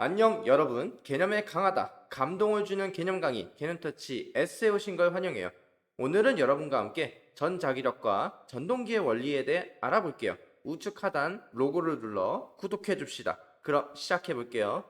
안녕 여러분, 개념에 강하다, 감동을 주는 개념 강의, 개념터치 S에 오신 걸 환영해요. 오늘은 여러분과 함께 전자기력과 전동기의 원리에 대해 알아볼게요. 우측 하단 로고를 눌러 구독해 줍시다. 그럼 시작해 볼게요.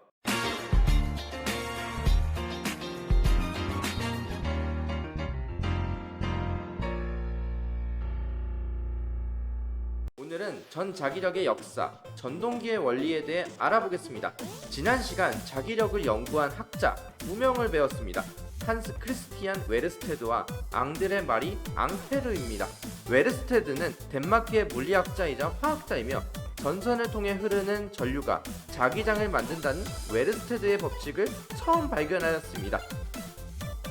오늘은 전자기력의 역사, 전동기의 원리에 대해 알아보겠습니다. 지난 시간 자기력을 연구한 학자 두 명을 배웠습니다. 한스 크리스티안 웨르스테드와 앙드레 마리 앙페르입니다. 웨르스테드는 덴마크의 물리학자이자 화학자이며 전선을 통해 흐르는 전류가 자기장을 만든다는 웨르스테드의 법칙을 처음 발견하였습니다.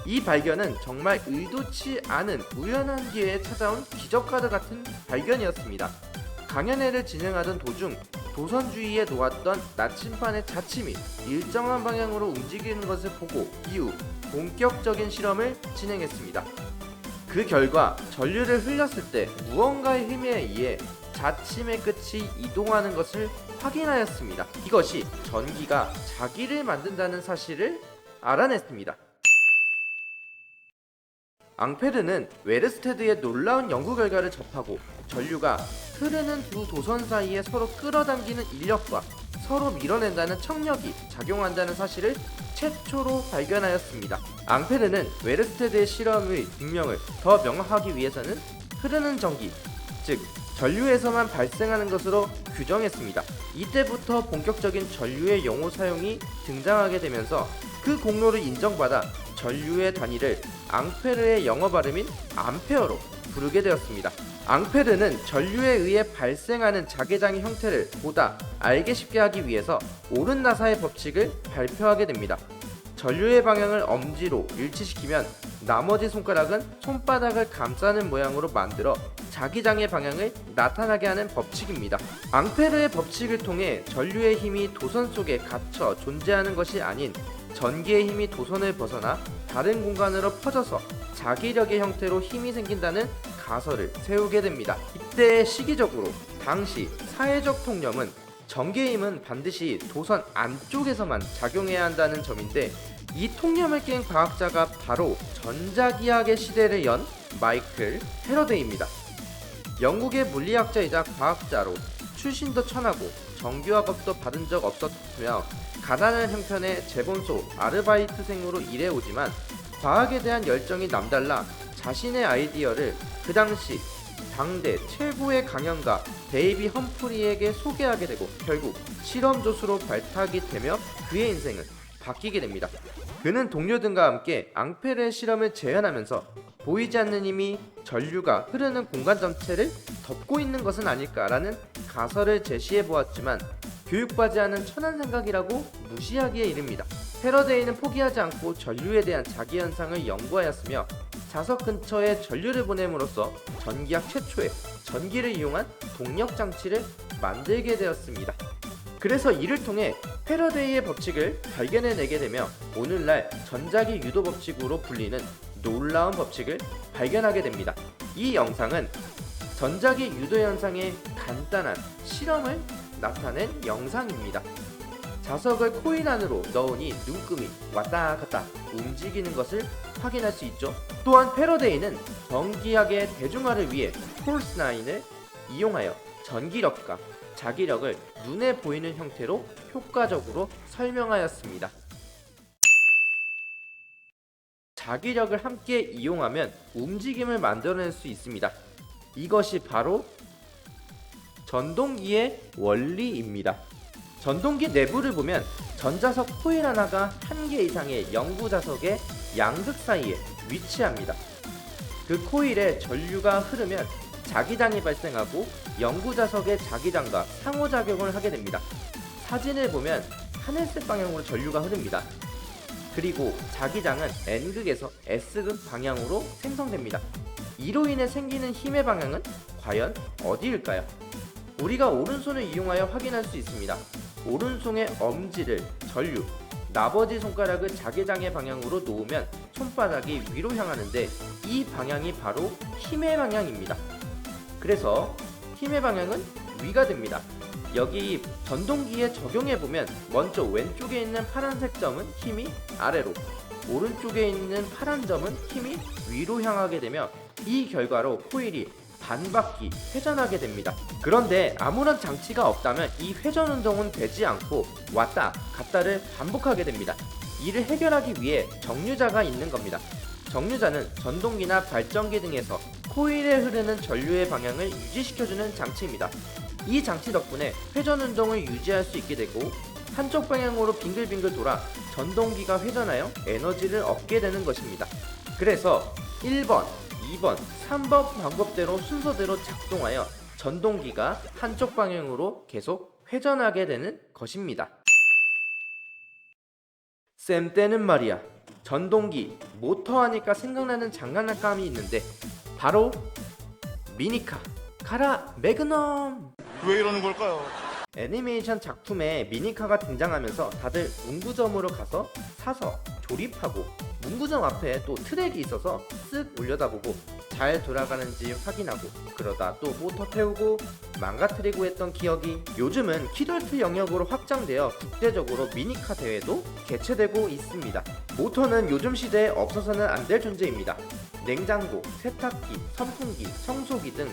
이 발견은 정말 의도치 않은 우연한 기회에 찾아온 기적과도 같은 발견이었습니다. 강연회를 진행하던 도중 도선주의에 놓았던 나침반의 자침이 일정한 방향으로 움직이는 것을 보고 이후 본격적인 실험을 진행했습니다. 그 결과 전류를 흘렸을 때 무언가의 힘에 의해 자침의 끝이 이동하는 것을 확인하였습니다. 이것이 전기가 자기를 만든다는 사실을 알아냈습니다. 앙페르는 웨르스테드의 놀라운 연구 결과를 접하고 전류가 흐르는 두 도선 사이에 서로 끌어당기는 인력과 서로 밀어낸다는 척력이 작용한다는 사실을 최초로 발견하였습니다. 앙페르는 웨르스테드의 실험의 증명을 더 명확하기 위해서는 흐르는 전기, 즉 전류에서만 발생하는 것으로 규정했습니다. 이때부터 본격적인 전류의 용어 사용이 등장하게 되면서 그 공로를 인정받아 전류의 단위를 앙페르의 영어 발음인 암페어로 부르게 되었습니다. 앙페르는 전류에 의해 발생하는 자개장의 형태를 보다 알기 쉽게 하기 위해서 오른 나사의 법칙을 발표하게 됩니다. 전류의 방향을 엄지로 일치시키면 나머지 손가락은 손바닥을 감싸는 모양으로 만들어 자기장의 방향을 나타나게 하는 법칙입니다. 앙페르의 법칙을 통해 전류의 힘이 도선 속에 갇혀 존재하는 것이 아닌 전기의 힘이 도선을 벗어나 다른 공간으로 퍼져서 자기력의 형태로 힘이 생긴다는 가설을 세우게 됩니다. 이때 시기적으로 당시 사회적 통념은 전기의 힘은 반드시 도선 안쪽에서만 작용해야 한다는 점인데, 이 통념을 깬 과학자가 바로 전자기학의 시대를 연 마이클 패러데이입니다. 영국의 물리학자이자 과학자로 출신도 천하고 정규학업도 받은 적 없었으며 가난한 형편의 재범소 아르바이트생으로 일해오지만 과학에 대한 열정이 남달라 자신의 아이디어를 그 당시 당대 최고의 강연가 데이비 험프리에게 소개하게 되고 결국 실험조수로 발탁이 되며 그의 인생은 바뀌게 됩니다. 그는 동료들과 함께 앙페르의 실험을 재현하면서 보이지 않는 힘이 전류가 흐르는 공간 전체를 덮고 있는 것은 아닐까라는 가설을 제시해 보았지만 교육받지 않은 천한 생각이라고 무시하기에 이릅니다. 패러데이는 포기하지 않고 전류에 대한 자기 현상을 연구하였으며 자석 근처에 전류를 보냄으로써 전기학 최초의 전기를 이용한 동력 장치를 만들게 되었습니다. 그래서 이를 통해 패러데이의 법칙을 발견해내게 되며 오늘날 전자기 유도 법칙으로 불리는 놀라운 법칙을 발견하게 됩니다. 이 영상은 전자기 유도 현상의 간단한 실험을 나타낸 영상입니다. 자석을 코일 안으로 넣으니 눈금이 왔다 갔다 움직이는 것을 확인할 수 있죠. 또한 패러데이는 전기학의 대중화를 위해 폴스9을 이용하여 전기력과 자기력을 눈에 보이는 형태로 효과적으로 설명하였습니다. 자기력을 함께 이용하면 움직임을 만들어낼 수 있습니다. 이것이 바로 전동기의 원리입니다. 전동기 내부를 보면 전자석 코일 하나가 한 개 이상의 영구자석의 양극 사이에 위치합니다. 그 코일에 전류가 흐르면 자기장이 발생하고 영구자석의 자기장과 상호작용을 하게 됩니다. 사진을 보면 하늘색 방향으로 전류가 흐릅니다. 그리고 자기장은 N극에서 S극 방향으로 생성됩니다. 이로 인해 생기는 힘의 방향은 과연 어디일까요? 우리가 오른손을 이용하여 확인할 수 있습니다. 오른손의 엄지를 전류, 나머지 손가락을 자기장의 방향으로 놓으면 손바닥이 위로 향하는데 이 방향이 바로 힘의 방향입니다. 그래서 힘의 방향은 위가 됩니다. 여기 전동기에 적용해보면 먼저 왼쪽에 있는 파란색 점은 힘이 아래로, 오른쪽에 있는 파란 점은 힘이 위로 향하게 되며 이 결과로 코일이 반바퀴 회전하게 됩니다. 그런데 아무런 장치가 없다면 이 회전 운동은 되지 않고 왔다 갔다를 반복하게 됩니다. 이를 해결하기 위해 정류자가 있는 겁니다. 정류자는 전동기나 발전기 등에서 코일에 흐르는 전류의 방향을 유지시켜주는 장치입니다. 이 장치 덕분에 회전 운동을 유지할 수 있게 되고 한쪽 방향으로 빙글빙글 돌아 전동기가 회전하여 에너지를 얻게 되는 것입니다. 그래서 1번, 2번, 3번 방법대로 순서대로 작동하여 전동기가 한쪽 방향으로 계속 회전하게 되는 것입니다. 쌤 때는 말이야, 전동기, 모터 하니까 생각나는 장난감이 있는데 바로 미니카, 카라 매그넘! 왜 이러는 걸까요? 애니메이션 작품에 미니카가 등장하면서 다들 문구점으로 가서 사서 조립하고 문구점 앞에 또 트랙이 있어서 쓱 올려다보고 잘 돌아가는지 확인하고 그러다 또 모터 태우고 망가뜨리고 했던 기억이, 요즘은 키덜트 영역으로 확장되어 국제적으로 미니카 대회도 개최되고 있습니다. 모터는 요즘 시대에 없어서는 안 될 존재입니다. 냉장고, 세탁기, 선풍기, 청소기 등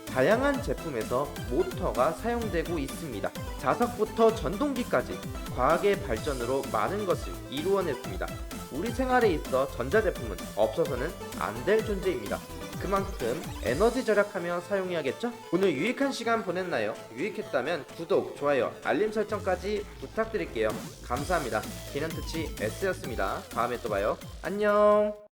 다양한 제품에서 모터가 사용되고 있습니다. 자석부터 전동기까지 과학의 발전으로 많은 것을 이루어냈습니다. 우리 생활에 있어 전자제품은 없어서는 안 될 존재입니다. 그만큼 에너지 절약하며 사용해야겠죠? 오늘 유익한 시간 보냈나요? 유익했다면 구독, 좋아요, 알림 설정까지 부탁드릴게요. 감사합니다. 기능투치 S였습니다. 다음에 또 봐요. 안녕.